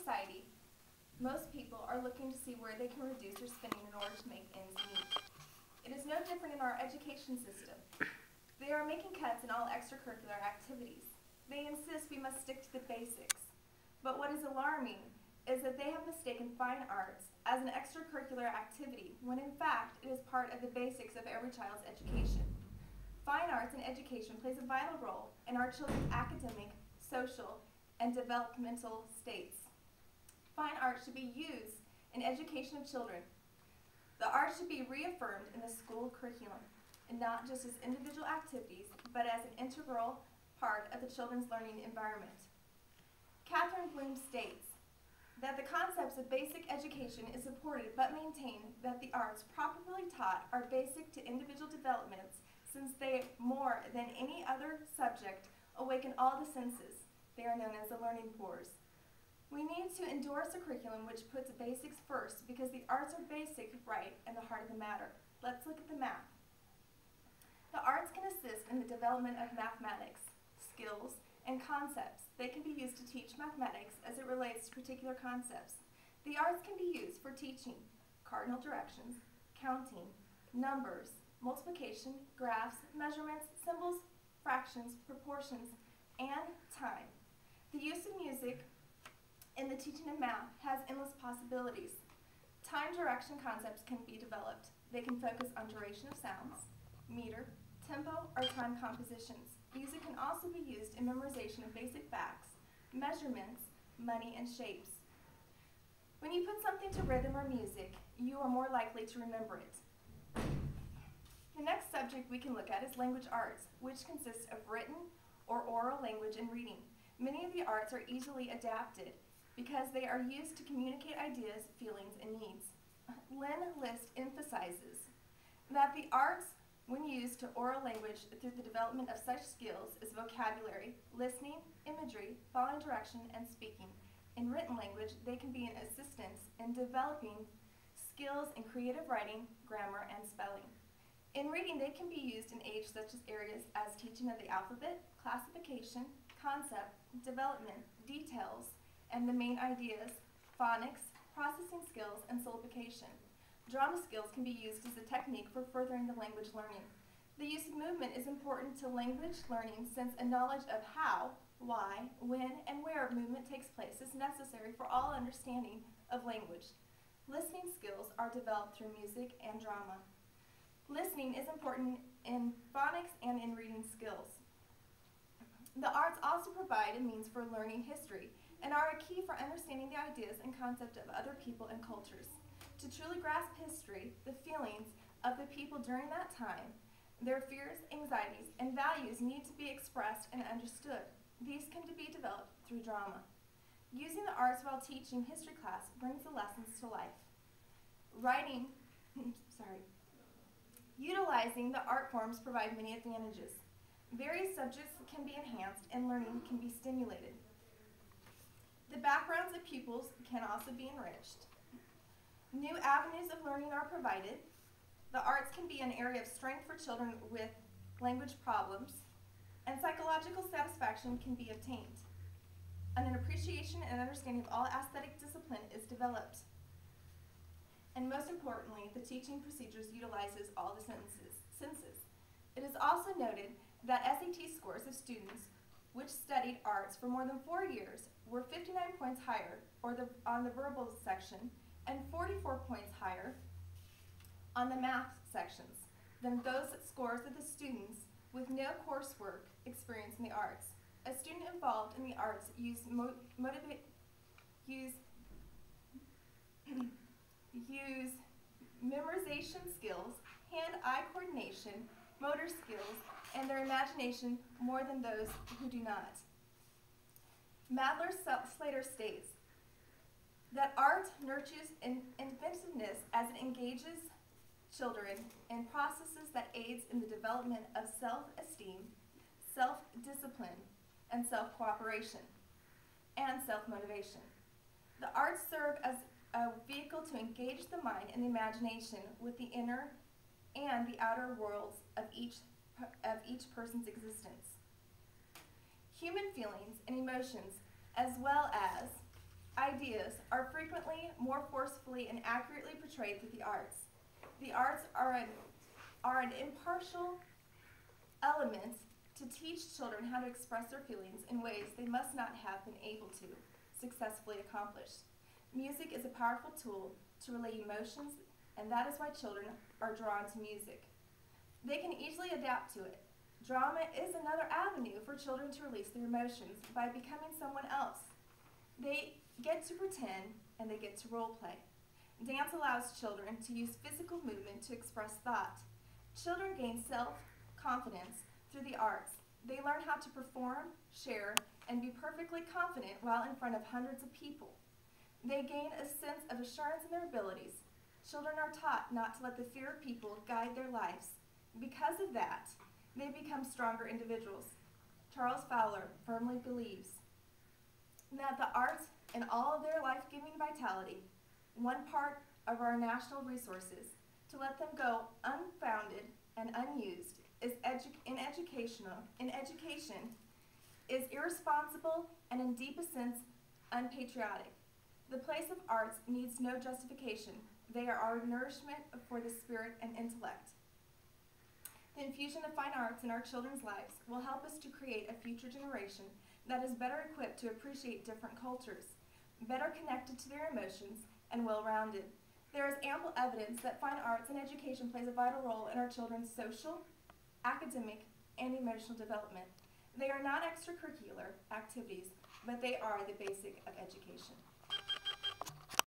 society, most people are looking to see where they can reduce their spending in order to make ends meet. It is no different in our education system. They are making cuts in all extracurricular activities. They insist we must stick to the basics. But what is alarming is that they have mistaken fine arts as an extracurricular activity, when in fact it is part of the basics of every child's education. Fine arts and education plays a vital role in our children's academic, social, and developmental states. Fine arts should be used in education of children. The arts should be reaffirmed in the school curriculum, and not just as individual activities, but as an integral part of the children's learning environment. Catherine Bloom states that the concepts of basic education is supported but maintained that the arts properly taught are basic to individual developments, since they, more than any other subject, awaken all the senses. They are known as the learning pores. We need to endorse a curriculum which puts basics first, because the arts are basic, right, and the heart of the matter. Let's look at the math. The arts can assist in the development of mathematics, skills, and concepts. They can be used to teach mathematics as it relates to particular concepts. The arts can be used for teaching cardinal directions, counting, numbers, multiplication, graphs, measurements, symbols, fractions, proportions, and time. The use of music in the teaching of math has endless possibilities. Time direction concepts can be developed. They can focus on duration of sounds, meter, tempo, or time compositions. Music can also be used in memorization of basic facts, measurements, money, and shapes. When you put something to rhythm or music, you are more likely to remember it. The next subject we can look at is language arts, which consists of written or oral language and reading. Many of the arts are easily adapted because they are used to communicate ideas, feelings, and needs. Lynn List emphasizes that the arts, when used to oral language through the development of such skills as vocabulary, listening, imagery, following direction, and speaking. In written language, they can be an assistance in developing skills in creative writing, grammar, and spelling. In reading, they can be used in age such as areas as teaching of the alphabet, classification, concept, development, details, and the main ideas, phonics, processing skills, and syllabication. Drama skills can be used as a technique for furthering the language learning. The use of movement is important to language learning, since a knowledge of how, why, when, and where movement takes place is necessary for all understanding of language. Listening skills are developed through music and drama. Listening is important in phonics and in reading skills. The arts also provide a means for learning history and are a key for understanding the ideas and concepts of other people and cultures. To truly grasp history, the feelings of the people during that time, their fears, anxieties, and values need to be expressed and understood. These can be developed through drama. Using the arts while teaching history class brings the lessons to life. Utilizing the art forms provide many advantages. Various subjects can be enhanced and learning can be stimulated. The backgrounds of pupils can also be enriched. New avenues of learning are provided. The arts can be an area of strength for children with language problems, and psychological satisfaction can be obtained. And an appreciation and understanding of all aesthetic discipline is developed. And most importantly, the teaching procedures utilizes all the senses. It is also noted that SAT scores of students which studied arts for more than 4 years were 59 points higher on the verbal section and 44 points higher on the math sections than those scores of the students with no coursework experience in the arts. A student involved in the arts use memorization skills, hand-eye coordination, motor skills, and their imagination more than those who do not. Madler Slater states that art nurtures inventiveness as it engages children in processes that aids in the development of self-esteem, self-discipline, and self-cooperation, and self-motivation. The arts serve as a vehicle to engage the mind and the imagination with the inner and the outer worlds of each person's existence. Human feelings and emotions, as well as ideas are frequently more forcefully and accurately portrayed through the arts. The arts are an impartial element to teach children how to express their feelings in ways they must not have been able to successfully accomplish. Music is a powerful tool to relay emotions, and that is why children are drawn to music. They can easily adapt to it. Drama is another avenue for children to release their emotions by becoming someone else. They get to pretend and they get to role play. Dance allows children to use physical movement to express thought. Children gain self-confidence through the arts. They learn how to perform, share, and be perfectly confident while in front of hundreds of people. They gain a sense of assurance in their abilities. Children are taught not to let the fear of people guide their lives. Because of that, they become stronger individuals. Charles Fowler firmly believes that the arts, in all of their life-giving vitality, one part of our national resources, to let them go unfounded and unused in education is irresponsible and in deepest sense unpatriotic. The place of arts needs no justification. They are our nourishment for the spirit and intellect. The infusion of fine arts in our children's lives will help us to create a future generation that is better equipped to appreciate different cultures, better connected to their emotions, and well-rounded. There is ample evidence that fine arts and education plays a vital role in our children's social, academic, and emotional development. They are not extracurricular activities, but they are the basic of education.